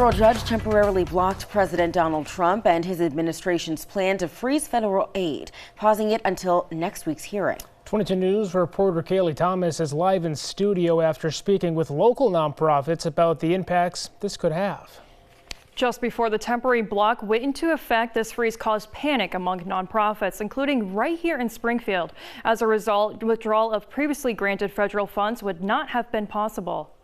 federal judge temporarily blocked President Donald Trump and his administration's plan to freeze federal aid, pausing it until next week's hearing. 22 News reporter Kaylee Thomas is live in studio after speaking with local nonprofits about the impacts this could have. Just before the temporary block went into effect, this freeze caused panic among nonprofits, including right here in Springfield. As a result, withdrawal of previously granted federal funds would not have been possible.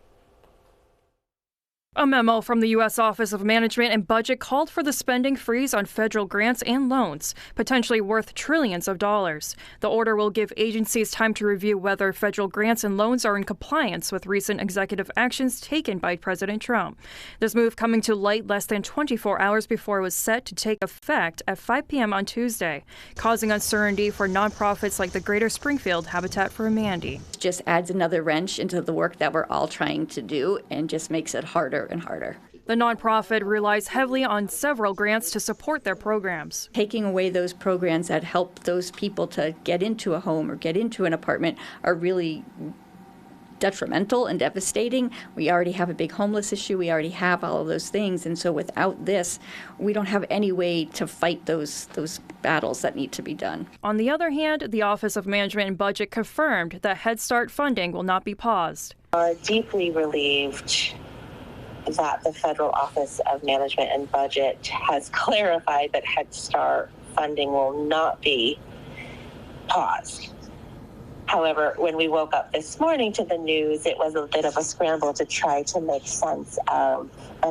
A memo from the U.S. Office of Management and Budget called for the spending freeze on federal grants and loans, potentially worth trillions of dollars. The order will give agencies time to review whether federal grants and loans are in compliance with recent executive actions taken by President Trump. This move coming to light less than 24 hours before it was set to take effect at 5 p.m. on Tuesday, causing uncertainty for nonprofits like the Greater Springfield Habitat for Humanity. It just adds another wrench into the work that we're all trying to do and just makes it harder and harder. The nonprofit relies heavily on several grants to support their programs. Taking away those programs that help those people to get into a home or get into an apartment are really detrimental and devastating. We already have a big homeless issue. We already have all of those things. And so without this, we don't have any way to fight those battles that need to be done. On the other hand, the Office of Management and Budget confirmed that Head Start funding will not be paused. Deeply relieved that the Federal Office of Management and Budget has clarified that Head Start funding will not be paused. However, when we woke up this morning to the news, it was a bit of a scramble to try to make sense of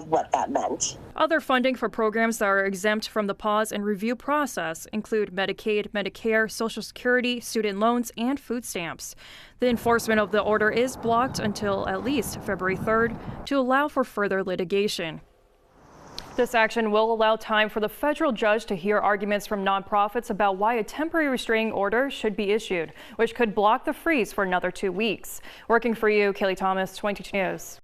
what that meant. Other funding for programs that are exempt from the pause and review process include Medicaid, Medicare, Social Security, student loans, and food stamps. The enforcement of the order is blocked until at least February 3rd to allow for further litigation. This action will allow time for the federal judge to hear arguments from nonprofits about why a temporary restraining order should be issued, which could block the freeze for another 2 weeks. Working for you, Kaylee Thomas, 22 News.